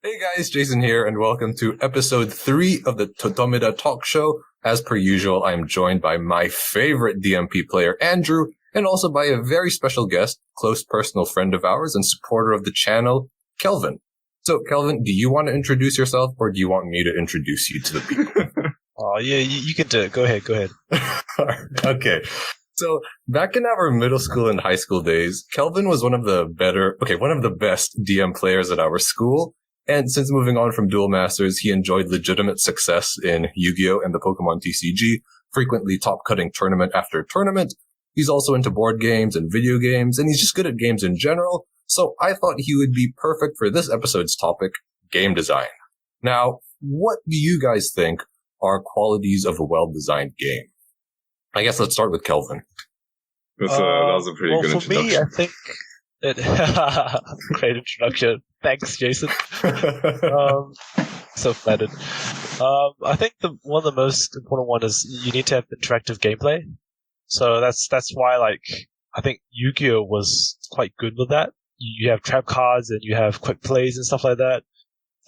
Hey guys, Jason here, and welcome to episode 3 of the Todomeda Talkshow. As per usual, I am joined by my favorite DMP player, Andrew, and also by a very special guest, close personal friend of ours and supporter of the channel, Kelvin. So, Kelvin, do you want to introduce yourself, or do you want me to introduce you to the people? Oh, yeah, you can do it. Go ahead. Okay. So, back in our middle school and high school days, Kelvin was one of the best DM players at our school. And since moving on from Duel Masters, he enjoyed legitimate success in Yu-Gi-Oh! And the Pokemon TCG, frequently top-cutting tournament after tournament. He's also into board games and video games, and he's just good at games in general. So I thought he would be perfect for this episode's topic, game design. Now, what do you guys think are qualities of a well-designed game? I guess let's start with Kelvin. That was a pretty good introduction. For me, I think great introduction. Thanks, Jason. So flattered. I think one of the most important one is you need to have interactive gameplay. So that's why, like, I think Yu-Gi-Oh! Was quite good with that. You have trap cards and you have quick plays and stuff like that.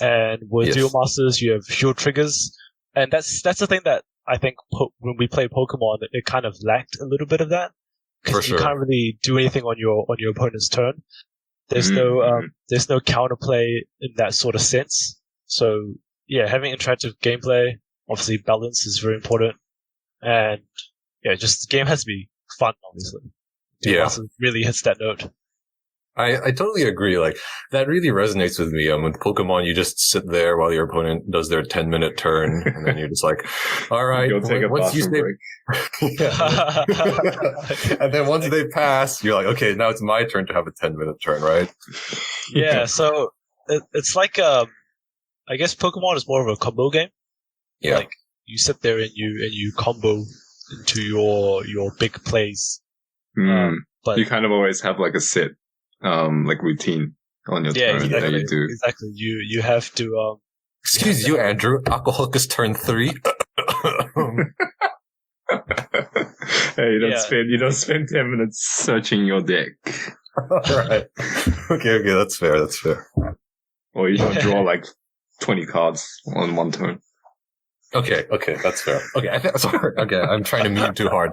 And with Duel Masters, you have shield triggers. And that's the thing that I think when we play Pokemon, it kind of lacked a little bit of that. Because you can't really do anything on your opponent's turn. There's no counterplay in that sort of sense. So yeah, having interactive gameplay, obviously balance is very important, and yeah, just the game has to be fun. Obviously, really hits that note. I totally agree. Like, that really resonates with me. With Pokemon, you just sit there while your opponent does their 10-minute turn, and then you're just like, all right, once you say, and then once they pass, you're like, okay, now it's my turn to have a 10-minute turn, right? Yeah, so it's like, I guess Pokemon is more of a combo game. Yeah. Like, you sit there and you combo into your big plays. But you kind of always have like a set like routine on your turn exactly, that you do. Exactly. You have to Excuse you, Andrew. Alcoholic is turn 3. Hey, you don't spend 10 minutes searching your deck. Alright. Okay, that's fair. Or you don't draw like 20 cards on one turn. Okay, that's fair. Okay, sorry. Okay, I'm trying to meme too hard.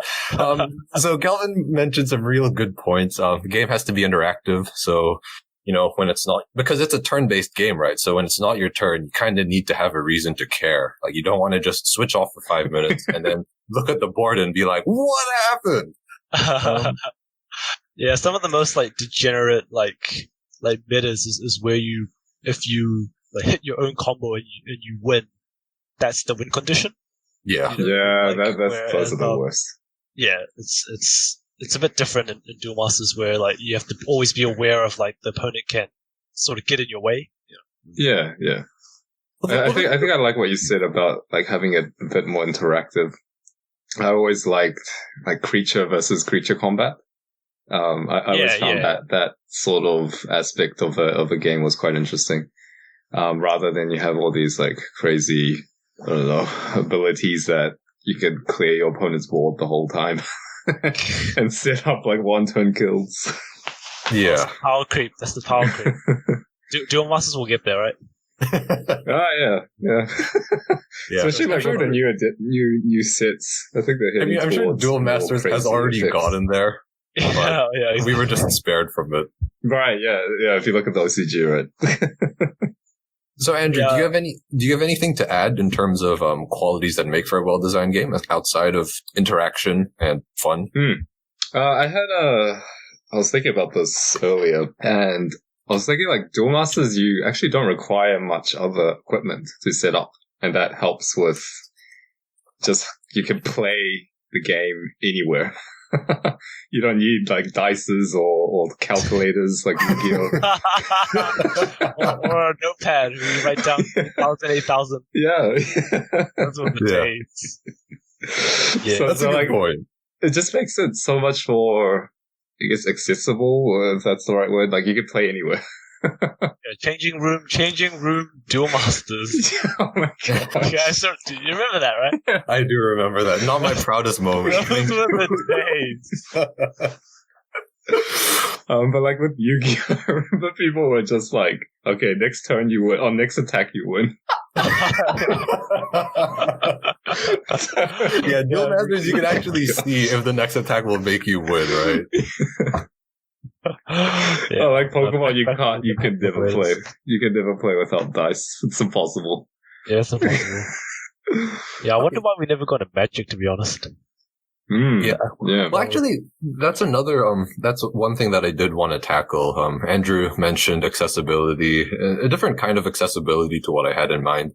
So Kelvin mentioned some real good points. The game has to be interactive. So, when it's not, because it's a turn-based game, right? So when it's not your turn, you kind of need to have a reason to care. Like, you don't want to just switch off for 5 minutes and then look at the board and be like, what happened? Yeah, some of the most like degenerate like metas is where if you like hit your own combo and you win. That's the win condition. Yeah. Those are the worst. Yeah, it's a bit different in Duel Masters where like you have to always be aware of like the opponent can sort of get in your way. Yeah. I think I like what you said about like having it a bit more interactive. I always liked like creature versus creature combat. I always found that sort of aspect of a game was quite interesting. Rather than you have all these like crazy, I don't know, abilities that you can clear your opponent's board the whole time and set up like one-turn kills. Yeah. That's the power creep. Duel Masters will get there, right? Yeah. Especially like with the new sets. I think they're heading I'm sure towards Duel Masters has already gotten there. Yeah, we were just spared from it. Right, yeah. If you look at the OCG, right? So, Andrew, do you have anything to add in terms of qualities that make for a well-designed game outside of interaction and fun? I was thinking about this earlier, and I was thinking like Duel Masters, you actually don't require much other equipment to set up, and that helps with just you can play the game anywhere. You don't need like dices or calculators like Yu-Gi-Oh! or a notepad where you write down 8,000. Yeah. That's what the days. Yeah, so that's a good point. It just makes it so much more, I guess, accessible, if that's the right word. Like, you can play anywhere. Changing room, Duel Masters. Oh my god! Yeah, do you remember that, right? I do remember that. Not my proudest moment. Those were the days. But like with Yu-Gi-Oh, I remember people were just like, okay, next turn you win, or next attack you win. Yeah, Duel Masters, you can actually see if the next attack will make you win, right? Oh, like Pokemon, you can never play. You can never play without dice. It's impossible. Yeah, it's impossible. Yeah, I wonder why we never got a Magic, to be honest. Yeah. Well, actually, that's that's one thing that I did want to tackle. Andrew mentioned accessibility, a different kind of accessibility to what I had in mind.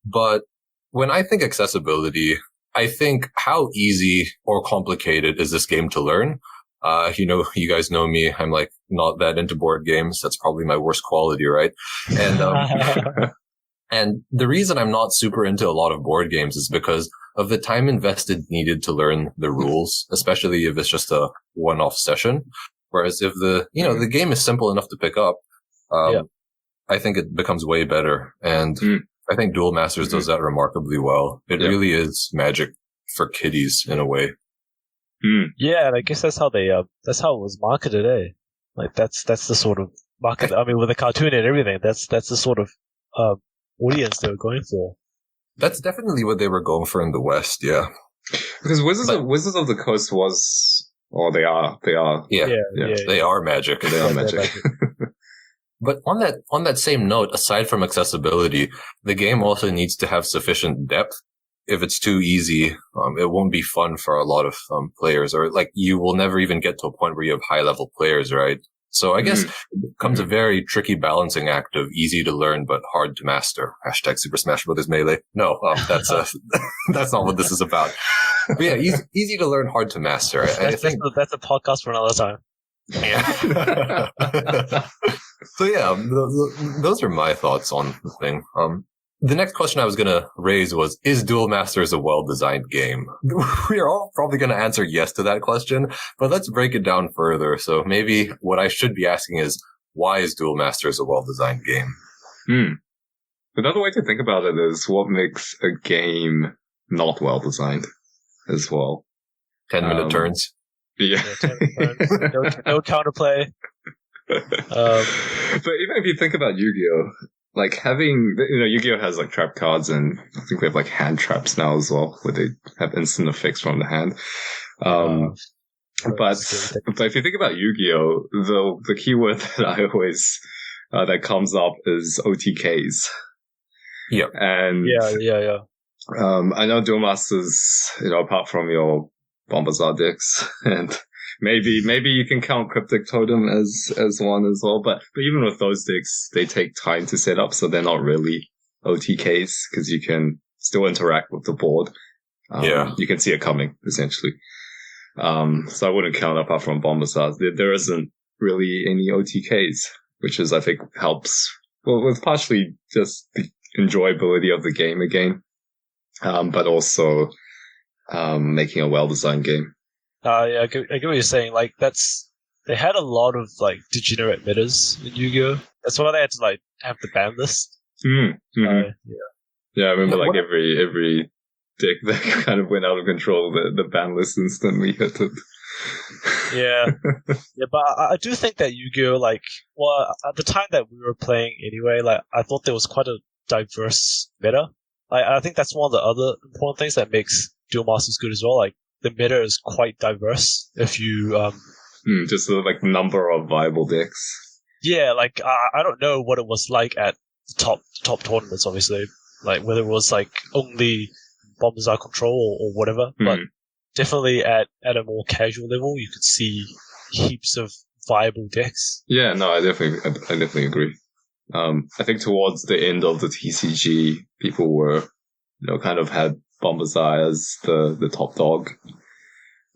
But when I think accessibility, I think how easy or complicated is this game to learn? You guys know me. I'm like not that into board games. That's probably my worst quality, right? And, and the reason I'm not super into a lot of board games is because of the time invested needed to learn the rules, especially if it's just a one-off session. Whereas if the game is simple enough to pick up, I think it becomes way better. And I think Duel Masters does that remarkably well. It really is Magic for kiddies in a way. Yeah, and I guess that's how that's how it was marketed, eh? Like that's the sort of market. I mean, with the cartoon and everything, that's the sort of audience they were going for. That's definitely what they were going for in the West, yeah. Because Wizards of the Coast was, they are. Yeah, they are Magic. They are Magic. But on that same note, aside from accessibility, the game also needs to have sufficient depth. If it's too easy, it won't be fun for a lot of players, or like you will never even get to a point where you have high level players, right? So I guess it becomes a very tricky balancing act of easy to learn but hard to master. # Super Smash Bros. Melee. No, that's that's not what this is about. But yeah, easy to learn, hard to master. I think that's a podcast for another time. Yeah. So yeah, those are my thoughts on the thing. The next question I was going to raise was, is Duel Masters a well-designed game? We are all probably going to answer yes to that question, but let's break it down further. So maybe what I should be asking is, why is Duel Masters a well-designed game? Another way to think about it is what makes a game not well-designed as well. 10-minute turns. Yeah. 10-minute turns. No counterplay. But even if you think about Yu-Gi-Oh! Like having, Yu-Gi-Oh! Has like trap cards, and I think we have like hand traps now as well, where they have instant effects from the hand. But if you think about Yu-Gi-Oh! The keyword that I always, that comes up is OTKs. Yep. And yeah. I know Duel Masters, apart from your Bombazar decks, and maybe you can count Cryptic Totem as one as well, but even with those decks, they take time to set up, so they're not really OTKs, because you can still interact with the board. You can see it coming, essentially. So I wouldn't count apart from Bombazar. There isn't really any OTKs, which I think helps, with partially just the enjoyability of the game again, but also making a well-designed game. I get what you're saying. Like, they had a lot of like degenerate metas in Yu-Gi-Oh! That's why they had to like have the ban list. Yeah, I remember like every deck that kind of went out of control, the ban list instantly hit it. Yeah, but I do think that Yu-Gi-Oh! At the time that we were playing anyway, like I thought there was quite a diverse meta. I think that's one of the other important things that makes Duel Masters good as well. Like, the meta is quite diverse. If you just the number of viable decks. Yeah, like I don't know what it was like at the top tournaments, obviously, like whether it was like only Bombazar control or whatever, but definitely at a more casual level, you could see heaps of viable decks. Yeah, no, I definitely agree. I think towards the end of the TCG, people were, kind of had Bombazar as the top dog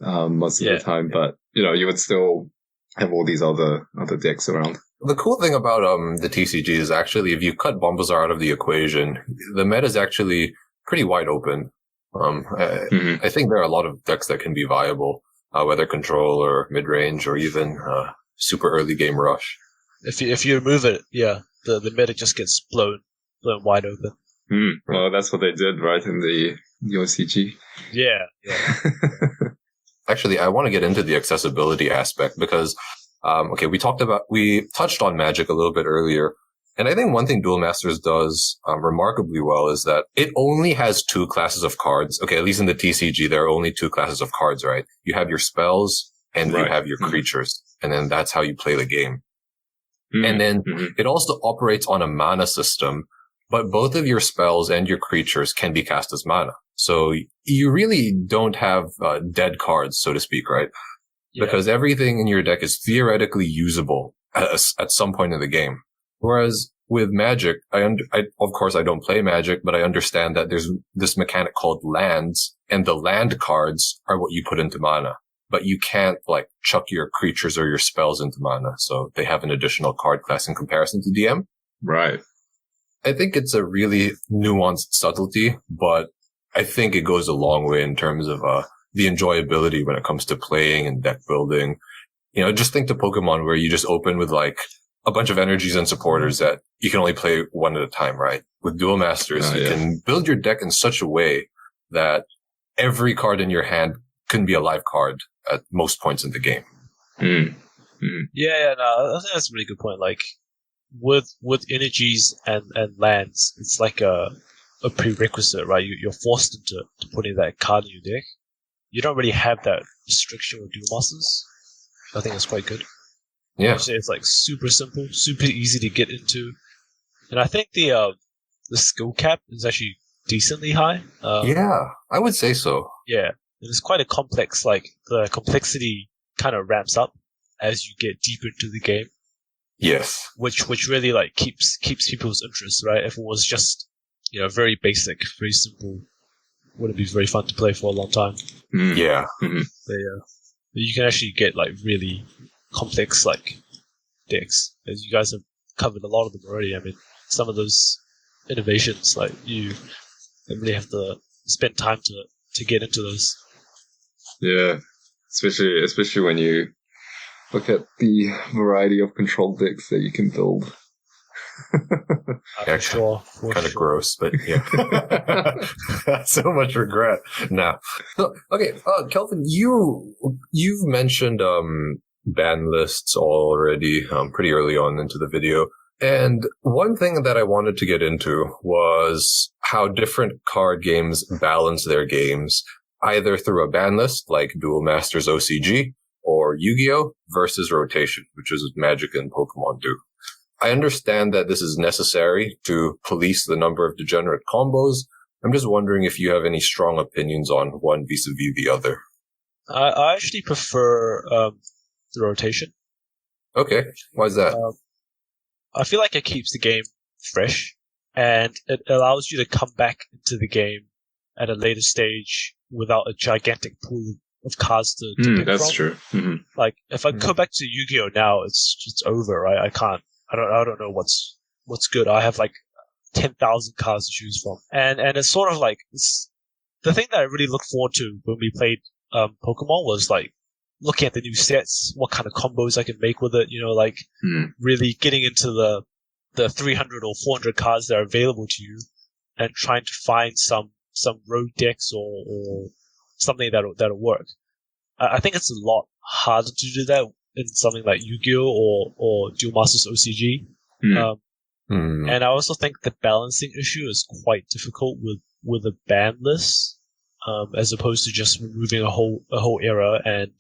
most of the time, but you would still have all these other decks around. The cool thing about the TCG is actually, if you cut Bombazar out of the equation, the meta is actually pretty wide open. I think there are a lot of decks that can be viable, whether control or mid range or even super early game rush. If you remove it, the meta just gets blown wide open. Well, that's what they did, right, in the OCG. Yeah. Actually, I want to get into the accessibility aspect, because Okay, we touched on Magic a little bit earlier. And I think one thing Duel Masters does remarkably well is that it only has 2 classes of cards. Okay, at least in the TCG, there are only 2 classes of cards, right? You have your spells and you have your creatures. And then that's how you play the game. And then it also operates on a mana system, but both of your spells and your creatures can be cast as mana. So you really don't have dead cards, so to speak, right? Yeah. Because everything in your deck is theoretically usable at some point in the game. Whereas with Magic, of course I don't play Magic, but I understand that there's this mechanic called lands, and the land cards are what you put into mana. But you can't like chuck your creatures or your spells into mana, so they have an additional card class in comparison to DM. Right. I think it's a really nuanced subtlety, but I think it goes a long way in terms of the enjoyability when it comes to playing and deck building. You know, just think to Pokemon where you just open with like a bunch of energies and supporters that you can only play one at a time, right? With Duel Masters, you can build your deck in such a way that every card in your hand can be a live card at most points in the game. Yeah, no, I think that's a really good point. Like, with energies and lands, it's like a prerequisite, right? You're forced into putting that card in your deck. You don't really have that restriction with Duel Masters. I think it's quite good. Yeah. It's like super simple, super easy to get into. And I think the skill cap is actually decently high. Yeah, I would say so. Yeah. And it's quite a complex, like, the complexity kind of ramps up as you get deeper into the game. Yes. Which really, like, keeps people's interest, right? If it was just, you know, very basic, very simple, wouldn't be very fun to play for a long time. Yeah. But you can actually get, like, really complex, like, decks. As you guys have covered a lot of them already. I mean, some of those innovations, like, you really have to spend time to get into those. Yeah, especially when you look at the variety of control decks that you can build. Yeah, sure. Kind of gross, but yeah. So much regret. No. So, okay, Kelvin, you've mentioned ban lists already pretty early on into the video. And one thing that I wanted to get into was how different card games balance their games, either through a ban list like Duel Masters OCG or Yu-Gi-Oh! Versus rotation, which is what Magic and Pokemon do. I understand that this is necessary to police the number of degenerate combos. I'm just wondering if you have any strong opinions on one vis-a-vis the other. I actually prefer the rotation. Okay, why is that? I feel like it keeps the game fresh, and it allows you to come back into the game at a later stage without a gigantic pool of cards to pick that's from. true. Mm-hmm. Like, if I go back to Yu-Gi-Oh! Now, it's over, right? I don't know what's good. I have like 10,000 cards to choose from, and it's sort of like the thing that I really look forward to when we played Pokemon was like looking at the new sets, what kind of combos I can make with it. You know, like really getting into the 300 or 400 cards that are available to you, and trying to find some road decks or something that'll work. I think it's a lot harder to do that in something like Yu-Gi-Oh! or Duel Masters OCG. And I also think the balancing issue is quite difficult with a ban list, as opposed to just removing a whole era and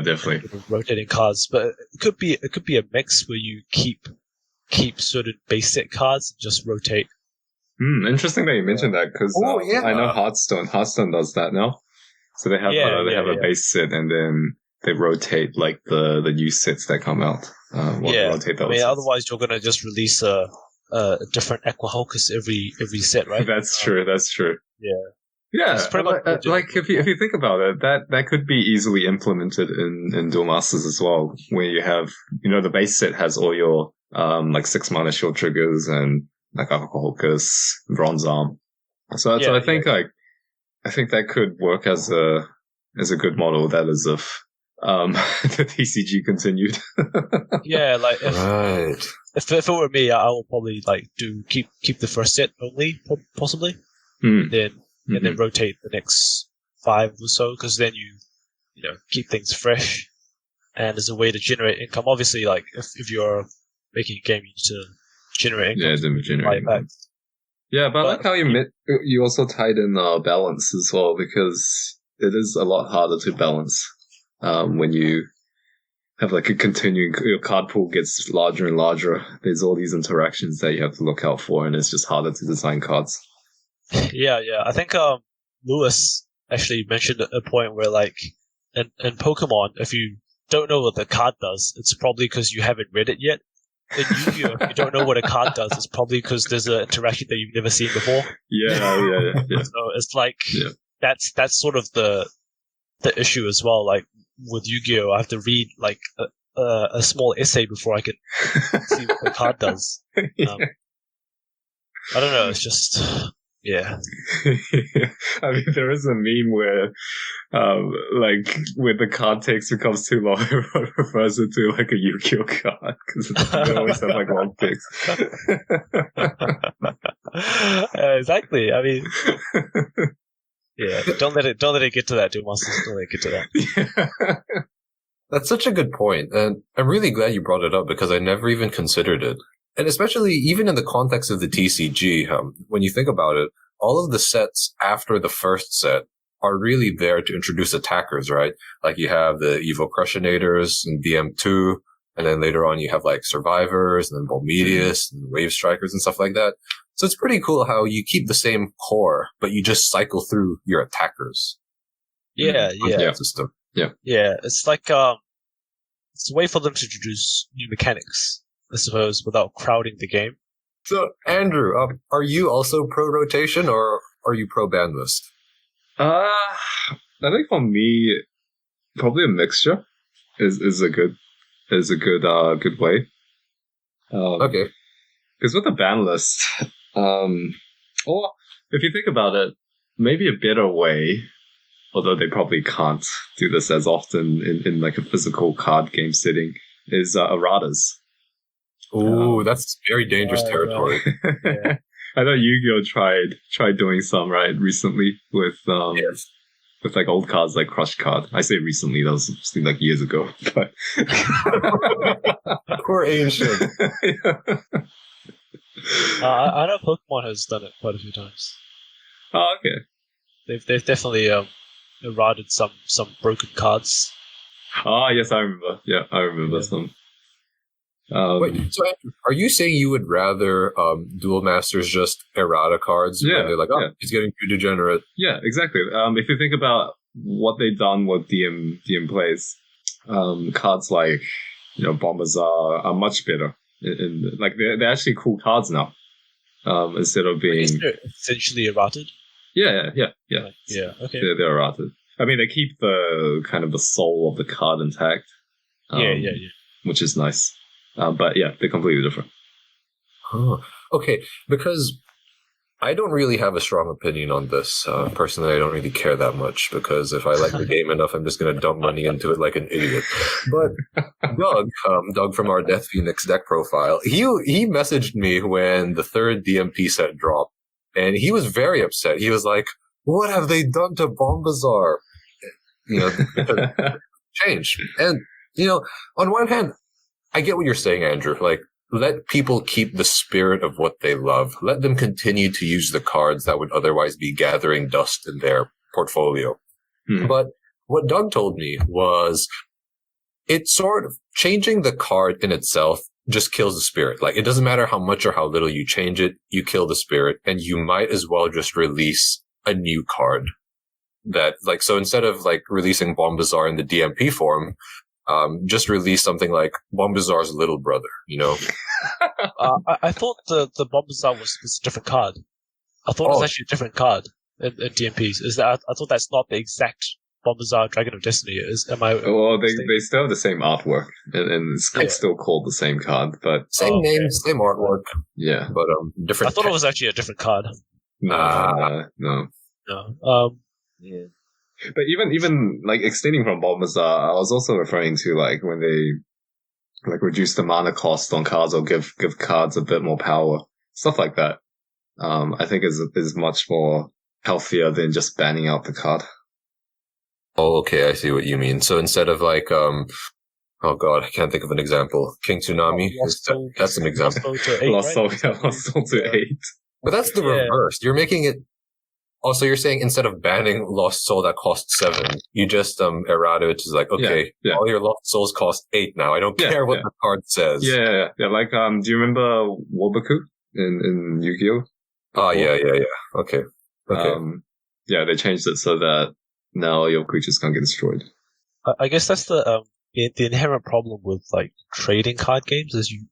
definitely rotating cards. But it could be a mix where you keep certain basic cards and just rotate. Interesting that you mentioned that, because I know Hearthstone does that now. So they have a base set, and then they rotate like the new sets that come out. Rotate those sets. Otherwise you're gonna just release a different Aquahulkus every set, right? That's true. Yeah, it's pretty much like if you think about it, that could be easily implemented in Duel Masters as well, where you have, you know, the base set has all your like 6 mana shield triggers and like Aquahulkus, Bronze Arm. So I think I think that could work as a good model. That is if the TCG continued. Yeah, like if it were me, I will probably like keep the first set only, possibly, then rotate the next 5 or so, because then you know, keep things fresh. and as a way to generate income. Obviously, like if you're making a game, you need to generate income. Yeah, generate income. Yeah, but I like how you also tied in balance as well, because it is a lot harder to balance when you have like a continuing, your card pool gets larger and larger. There's all these interactions that you have to look out for, and it's just harder to design cards. Yeah. I think Lewis actually mentioned a point where, like, in Pokemon, if you don't know what the card does, it's probably because you haven't read it yet. In Yu-Gi-Oh, if you don't know what a card does, it's probably because there's an interaction that you've never seen before. Yeah. So it's like that's sort of the issue as well. Like with Yu-Gi-Oh, I have to read like a small essay before I can see what the card does. I don't know. It's just yeah. I mean, there is a meme where, like, when the card text becomes too long, everyone refers it to like a Yu-Gi-Oh card because they always have like long text. Exactly. I mean, yeah. Don't let it get to that, Duel Masters. Don't let it get to that. Yeah. That's such a good point, and I'm really glad you brought it up because I never even considered it. And especially even in the context of the TCG, when you think about it, all of the sets after the first set are really there to introduce attackers, right? Like you have the Evo Crushionators and DM2, and then later on you have like Survivors and then Bombazar and Wave Strikers and stuff like that. So it's pretty cool how you keep the same core, but you just cycle through your attackers. Yeah. System. Yeah. It's like it's a way for them to introduce new mechanics, I suppose, without crowding the game. So, Andrew, are you also pro rotation or are you pro ban list? I think for me, probably a mixture is a good way. Okay. Because with the ban list, or if you think about it, maybe a better way, although they probably can't do this as often in like a physical card game setting, is erratas. Ooh, that's very dangerous territory. Yeah. I know Yu-Gi-Oh tried doing some recently with with like old cards like Crush Card. I say recently, that was like years ago, but Poor ancient. I know Pokemon has done it quite a few times. Oh, okay. They've definitely errated some broken cards. Oh, yes, I remember. Yeah, I remember some. Wait, so Andrew, are you saying you would rather Duel Masters just errata cards when they're like, it's getting too degenerate? Yeah, exactly. If you think about what they've done with DM Plays, cards like Bombazar are much better. Like they're actually cool cards now. Instead of being essentially errated. Yeah. Okay. They're errated. I mean, they keep the kind of the soul of the card intact. Yeah. Which is nice. But yeah, they're completely different. Oh, okay, because I don't really have a strong opinion on this. Personally, I don't really care that much because if I like the game enough, I'm just going to dump money into it like an idiot. But Doug from our Death Phoenix deck profile, he messaged me when the third DMP set dropped, and he was very upset. He was like, "What have they done to Bombazar?" Change. And on one hand, I get what you're saying, Andrew. Like, let people keep the spirit of what they love. Let them continue to use the cards that would otherwise be gathering dust in their portfolio. Mm-hmm. But what Doug told me was it's sort of changing the card in itself just kills the spirit. Like, it doesn't matter how much or how little you change it, you kill the spirit, and you might as well just release a new card. So instead of like releasing Bombazar in the DMP form, just release something like Bombazar's little brother, I thought the Bombazar was a different card. I thought it was actually a different card in DMPs. I thought that's not the exact Bombazar Dragon of Destiny. Well, they still have the same artwork, and it's still called the same card, but same name, same artwork. Yeah, but different. I thought it was actually a different card. No. Yeah. But even like extending from Bombazar, I was also referring to like when they like reduce the mana cost on cards or give cards a bit more power, stuff like that. I think is much more healthier than just banning out the card. Oh, okay, I see what you mean. So instead of like Oh god, I can't think of an example. King Tsunami. That's an example. Lost Soul to 8. But that's the reverse. You're making it. Also, you're saying instead of banning Lost Soul that costs 7, you just errata it is like, okay, all your Lost Souls cost 8 now. I don't care what the card says. Yeah. Like, do you remember Wobaku in Yu-Gi-Oh? Oh, yeah. Okay. They changed it so that now your creatures can't get destroyed. I guess that's the inherent problem with like trading card games is you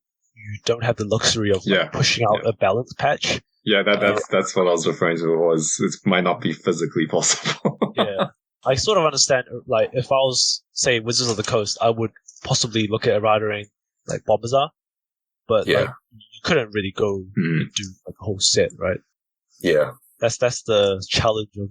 don't have the luxury of pushing out a balance patch. Yeah, that's what I was referring to. It might not be physically possible. Yeah, I sort of understand. Like, if I was, say, Wizards of the Coast, I would possibly look at errataing like Bombazar, but like, you couldn't really go and do like a whole set, right? Yeah, that's the challenge of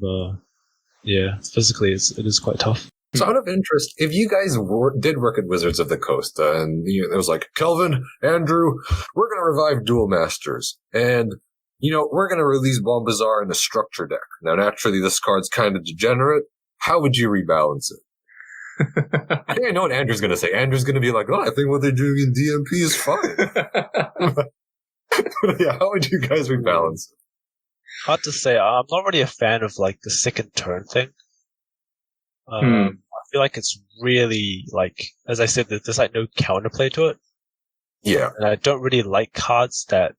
physically it is quite tough. So out of interest, if you guys did work at Wizards of the Coast, and it was like, Kelvin, Andrew, we're going to revive Duel Masters, and we're going to release Bombazar in a structure deck. Now, naturally, this card's kind of degenerate. How would you rebalance it? I think I know what Andrew's going to say. Andrew's going to be like, oh, I think what they're doing in DMP is fine. Yeah, how would you guys rebalance it? Hard to say. I'm not really a fan of like the second turn thing. I feel like it's really like, as I said, there's like no counterplay to it. Yeah. And I don't really like cards that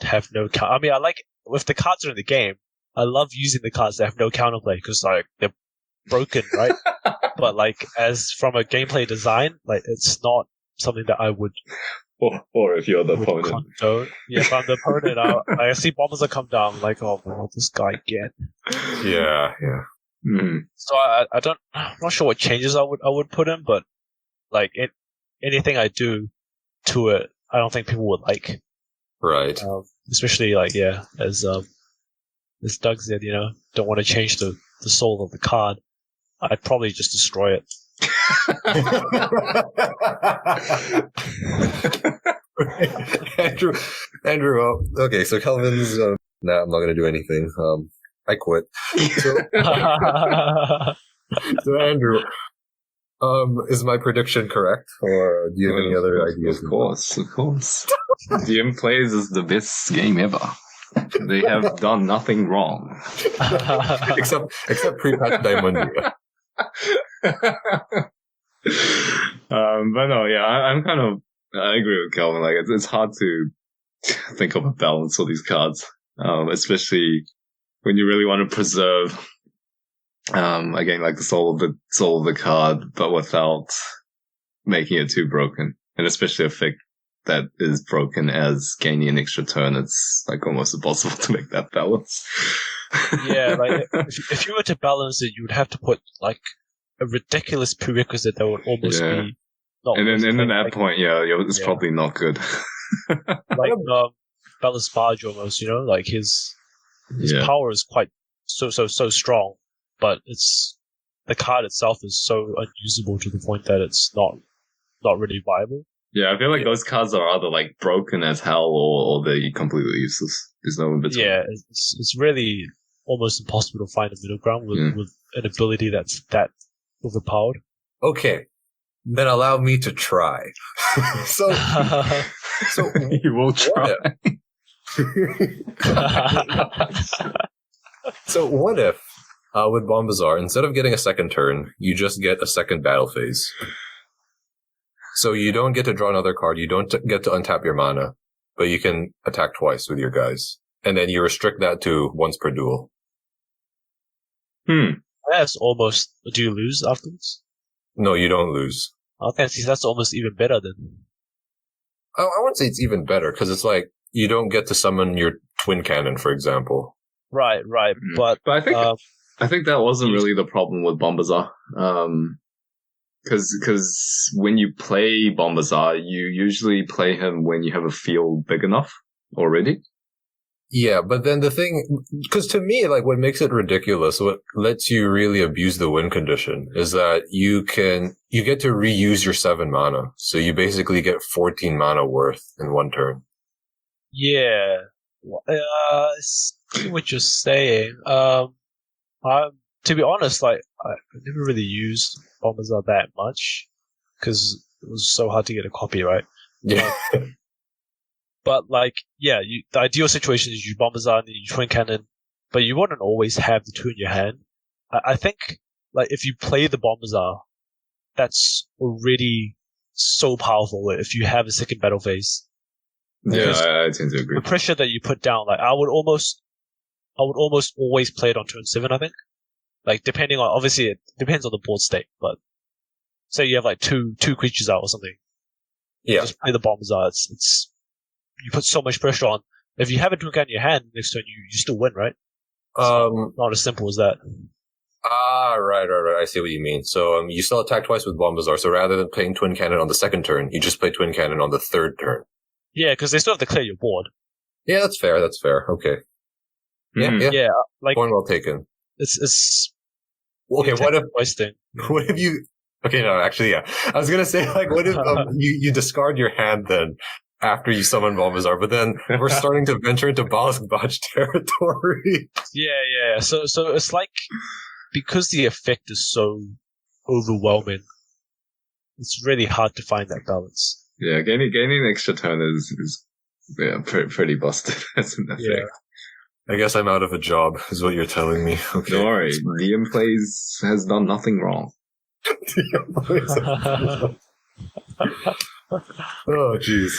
have no I mean, I like, if the cards are in the game, I love using the cards that have no counterplay because like they're broken, right? But like, as from a gameplay design, like it's not something that I would. Or if you're the opponent. Condone. Yeah, if I'm the opponent, I see Bombazar come down, I'm like, oh man, this guy again. Yeah. So I'm not sure what changes I would put in, but like anything I do to it, I don't think people would like. Right. Especially like, as Doug said, don't want to change the soul of the card. I'd probably just destroy it. Andrew, okay, so Kelvin's, I'm not going to do anything. I quit. So Andrew, is my prediction correct, or do you have any other ideas? Of course. DM Plays is the best game ever. They have done nothing wrong, except pre-patch Diamondia. But no, I agree with Kelvin. Like, it's hard to think of a balance for these cards, especially when you really want to preserve, again, like the soul of the card, but without making it too broken, and especially a effect that is broken as gaining an extra turn. It's like almost impossible to make that balance. Yeah, like if you were to balance it, you would have to put like a ridiculous prerequisite that would almost be not. And then at that point, it's probably not good. Like Bella's Barge almost, like his power is quite so strong, but the card itself is so unusable to the point that it's not really viable. Yeah, I feel like those cards are either like broken as hell or they're completely useless. There's no in between. Yeah, it's really almost impossible to find a middle ground with an ability that's that overpowered. Okay, then allow me to try. So you will try. So what if, with Bombazar, instead of getting a second turn, you just get a second battle phase? So you don't get to draw another card, you don't get to untap your mana, but you can attack twice with your guys. And then you restrict that to once per duel. That's almost... Do you lose afterwards? No, you don't lose. Okay, see, that's almost even better then. I wouldn't say it's even better, because it's like, you don't get to summon your twin cannon, for example. Right. But I think that wasn't really the problem with Bombazar. Because when you play Bombazar, you usually play him when you have a field big enough already. Yeah, but then the thing, because to me, like, what makes it ridiculous, what lets you really abuse the win condition, is that you get to reuse your 7 mana. So you basically get 14 mana worth in one turn. Yeah. I see what you're saying. To be honest, like, I've never really used Bombazar that much, because it was so hard to get a copy, right? Yeah. But like, yeah, the ideal situation is you Bombazar and then you Twin Cannon, but you wouldn't always have the two in your hand. I think, like, if you play the Bombazar, that's already so powerful if you have a second battle phase. Yeah, I tend to agree. The pressure that you put down, like, I would almost always play it on turn 7, I think. Like, depending on, obviously it depends on the board state, but say you have like two creatures out or something. Yeah. Just play the Bombazar. It's, you put so much pressure on. If you have a Twin Cannon in your hand next turn, you still win, right? Not as simple as that. Right. I see what you mean. So, you still attack twice with Bombazar, so rather than playing Twin Cannon on the second turn, you just play Twin Cannon on the third turn. Yeah, because they still have to clear your board. Yeah, that's fair. Okay. Yeah. Like, point well taken. It's okay. What if you? Okay, no, actually, yeah. I was gonna say, like, what if you discard your hand then after you summon Bombazar, but then we're starting to venture into Balazbach territory. Yeah. So it's like, because the effect is so overwhelming, it's really hard to find that balance. Yeah, gaining an extra turn is pretty busted as an effect. Yeah. I guess I'm out of a job, is what you're telling me. Okay. Don't worry, DM Plays has done nothing wrong. Oh, jeez.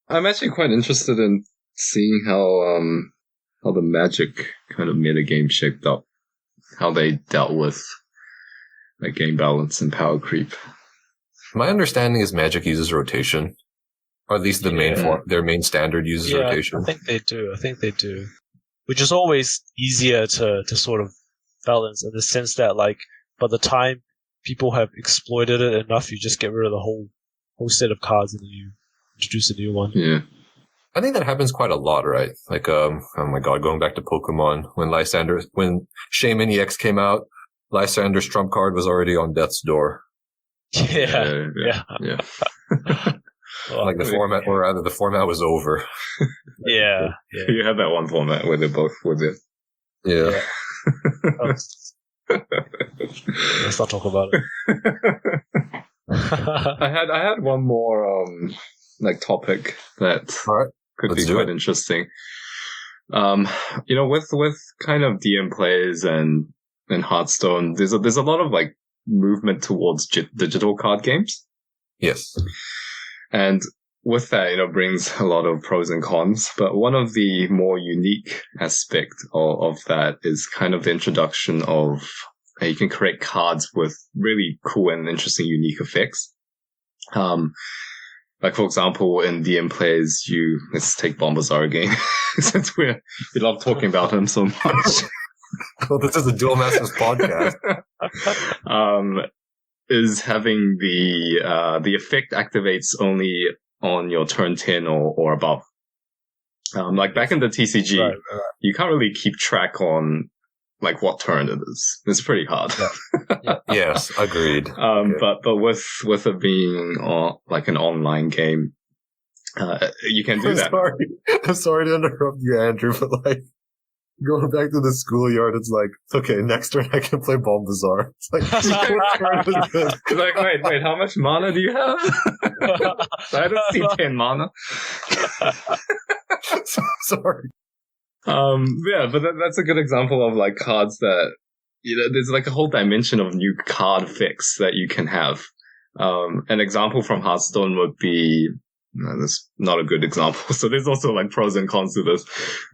I'm actually quite interested in seeing how the Magic kind of metagame shaped up, how they dealt with like game balance and power creep. My understanding is Magic uses rotation, or at least their main standard uses rotation. I think they do. Which is always easier to sort of balance in the sense that, like, by the time people have exploited it enough, you just get rid of the whole set of cards and then you introduce a new one. Yeah. I think that happens quite a lot, right? Like, oh my god, going back to Pokemon, when Shaman EX came out, Lysander's trump card was already on death's door. Yeah. Like the format, or rather, the format was over. Yeah. You had that one format where they both with it. Yeah. Let's not talk about it. I had one more topic that could be quite interesting. With kind of DM plays and Hearthstone, there's a lot of like movement towards digital card games. Yes. And with that, brings a lot of pros and cons. But one of the more unique aspects of that is kind of the introduction of you can create cards with really cool and interesting, unique effects. Like for example, in DM Plays, let's take Bombazar again, since we love talking about him so much. Well, this is a Duel Masters podcast. Is having the effect activates only on your turn 10 or above. Like back in the TCG, right. You can't really keep track on like what turn it is. It's pretty hard. Yeah. Yes, agreed. But with it being like an online game, you can do that. I'm sorry to interrupt you, Andrew, but like, going back to the schoolyard, it's like, okay, next turn I can play Bombazar. It's like, what turn is this? It's like, wait, how much mana do you have? I don't see 10 mana. So sorry. But that's a good example of like cards that, there's like a whole dimension of new card effects that you can have. An example from Hearthstone would be, no, that's not a good example. So there's also like pros and cons to this,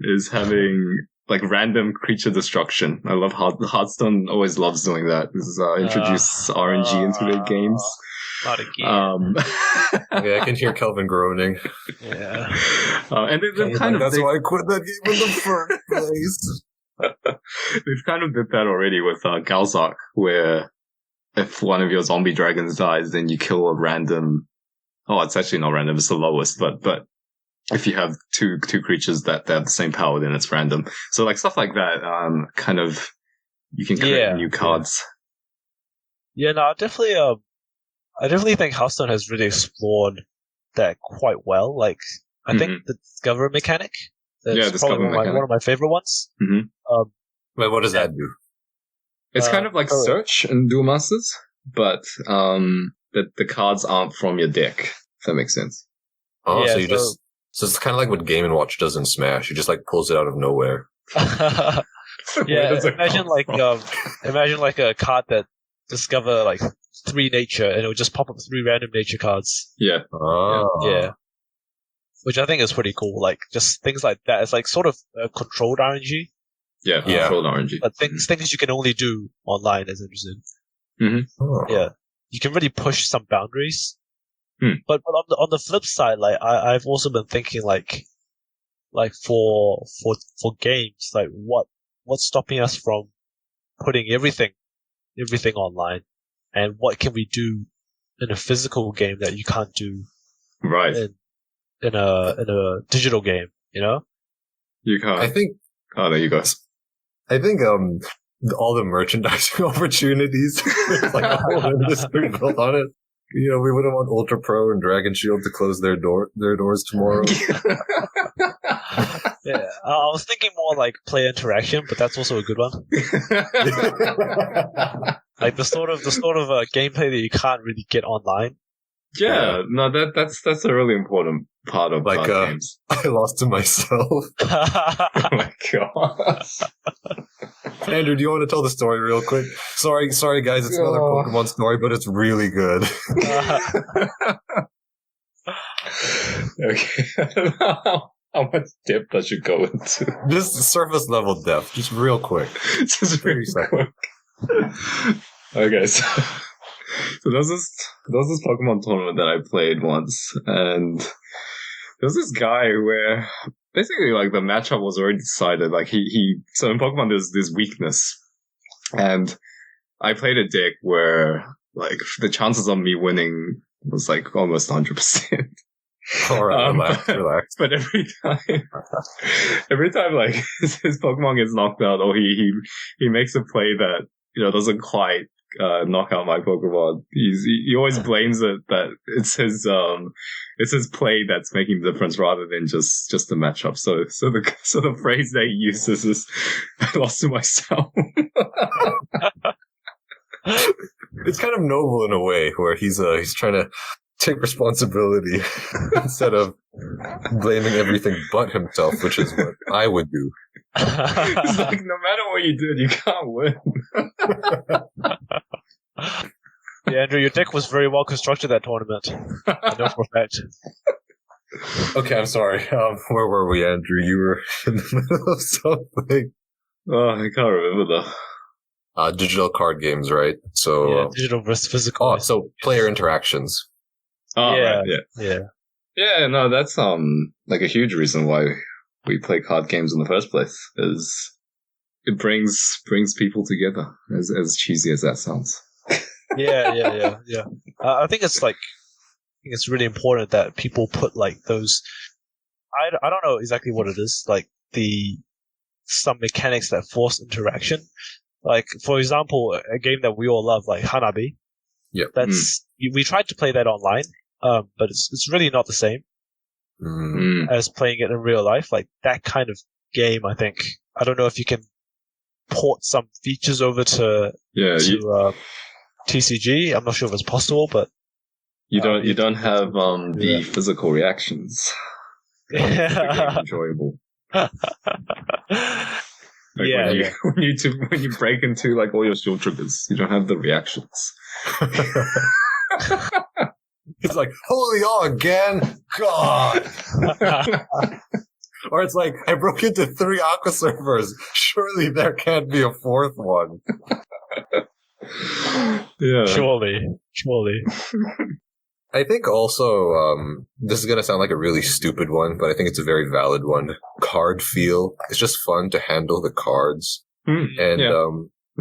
is having like random creature destruction. I love Hearthstone always loves doing that. This is introduce RNG into their games. Not again. Okay, I can hear Kelvin groaning. Yeah. And that's why I quit that game in the first place. They've kind of did that already with Galzark, where if one of your zombie dragons dies, then you kill a random. Oh, it's actually not random; it's the lowest. But if you have two creatures that have the same power, then it's random. So like stuff like that, kind of you can create new cards. Yeah, no, I definitely think Hearthstone has really explored that quite well. Like, I think the Discover mechanic. That's probably one of my favorite ones. Mm-hmm. Wait, what does that do? It's kind of like search in Duel Masters, but the cards aren't from your deck. If that makes sense. Oh, so it's kind of like what Game & Watch does in Smash. He just like pulls it out of nowhere. Yeah, imagine like a card that discover like 3 nature and it would just pop up 3 random nature cards. Yeah. Oh. Yeah. Which I think is pretty cool. Like just things like that. It's like sort of controlled RNG. Yeah, controlled RNG. But things you can only do online is interesting. Mm-hmm. Oh. Yeah. You can really push some boundaries. But on the flip side, like I've also been thinking like for games, like what's stopping us from putting everything online, and what can we do in a physical game that you can't do right in a digital game, you know? You can't. I think. Oh, there you go. I think all the merchandising opportunities, there's like a whole industry built on it. You know, we wouldn't want Ultra Pro and Dragon Shield to close their doors tomorrow. Yeah, I was thinking more like player interaction, but that's also a good one. Like the sort of gameplay that you can't really get online. Yeah, no, that's a really important part of like games. I lost to myself. Oh my god. Andrew, do you want to tell the story real quick? Sorry, guys, it's another Pokemon story, but it's really good. Okay. I don't know how much depth I should go into. Just surface level depth, just real quick. Just very quick. Okay, so there's this Pokemon tournament that I played once, and there was this guy where basically like the matchup was already decided. Like so in Pokemon there's this weakness, and I played a deck where like the chances of me winning was like almost 100%. All right, relax. But every time like his Pokemon gets knocked out, or he makes a play that doesn't quite knock out my Pokemon, he always blames it that it's his play that's making the difference rather than just the matchup. So the phrase that he uses is, "I lost to myself." It's kind of noble in a way, where he's trying to take responsibility instead of blaming everything but himself, which is what I would do. It's like, no matter what you did, you can't win. Yeah, Andrew, your deck was very well constructed that tournament. I know for a fact. Okay, I'm sorry. Where were we, Andrew? You were in the middle of something. Oh, I can't remember though. Digital card games, right? So yeah, digital versus physical. Oh, so player interactions. Oh, yeah, right, yeah. Yeah, no, that's like a huge reason why we play card games in the first place, is it brings people together, as cheesy as that sounds. Yeah. I think it's really important that people put like those. I don't know exactly what it is, like some mechanics that force interaction. Like for example, a game that we all love, like Hanabi. Yeah, we tried to play that online, but it's really not the same as playing it in real life. Like that kind of game, I think. I don't know if you can port some features over to TCG. I'm not sure if it's possible, but you don't have the physical reactions. Yeah. Enjoyable. When you break into like all your shield triggers, you don't have the reactions. It's like, holy again, God. Or it's like, I broke into 3 Aqua servers. Surely there can't be a 4th one. Yeah. Surely. I think also, this is going to sound like a really stupid one, but I think it's a very valid one. Card feel. It's just fun to handle the cards. And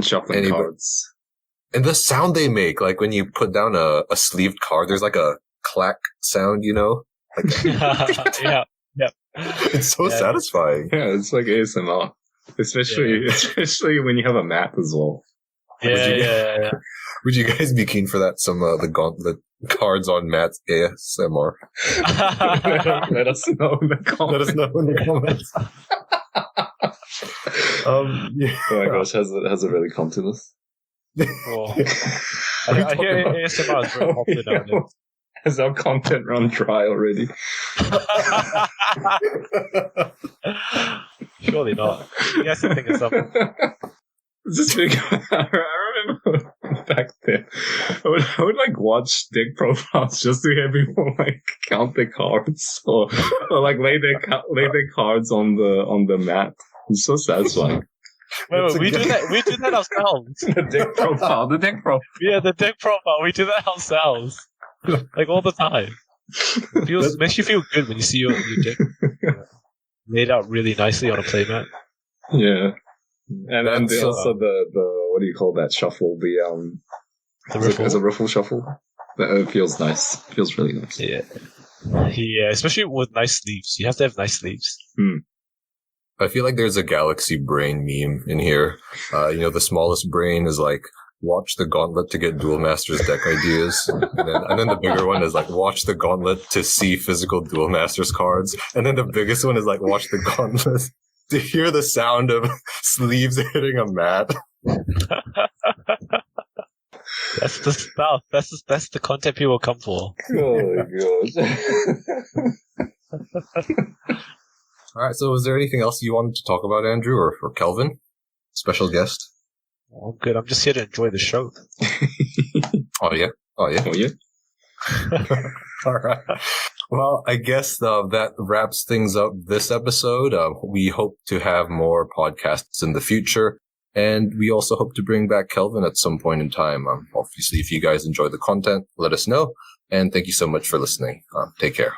shuffling cards. And the sound they make, like when you put down a sleeved card, there's like a clack sound, Like, yeah. It's so satisfying. Yeah, it's like ASMR. Especially when you have a map as well. Yeah. Would you guys be keen for that? Some the cards on Matt's ASMR. Let us know in the comments. Yeah. Oh my gosh, has it really come to this? Well, I hear ASMR is very popular nowadays. Has our content run dry already? Surely not. You guys can think of something. Just because I remember back then, I would like watch deck profiles just to hear people like count their cards or like lay their cards on the mat. It's so satisfying. Wait, we do that ourselves. The deck profile. Yeah, the deck profile. We do that ourselves, like all the time. Makes you feel good when you see your deck laid out really nicely on a playmat. Yeah, and also the what do you call that shuffle? The riffle. It's a riffle shuffle. It feels nice. It feels really nice. Yeah, especially with nice sleeves. You have to have nice sleeves. I feel like there's a galaxy brain meme in here. The smallest brain is like, watch the gauntlet to get Duel Masters deck ideas. And then the bigger one is like, watch the gauntlet to see physical Duel Masters cards. And then the biggest one is like, watch the gauntlet to hear the sound of sleeves hitting a mat. That's the stuff. That's the content people come for. Oh my gosh. All right. So, is there anything else you wanted to talk about, Andrew, or Kelvin? Special guest? Oh, I'm good. I'm just here to enjoy the show. Oh yeah. All right. Well, I guess that wraps things up this episode. We hope to have more podcasts in the future, and we also hope to bring back Kelvin at some point in time. Obviously, if you guys enjoy the content, let us know. And thank you so much for listening. Take care.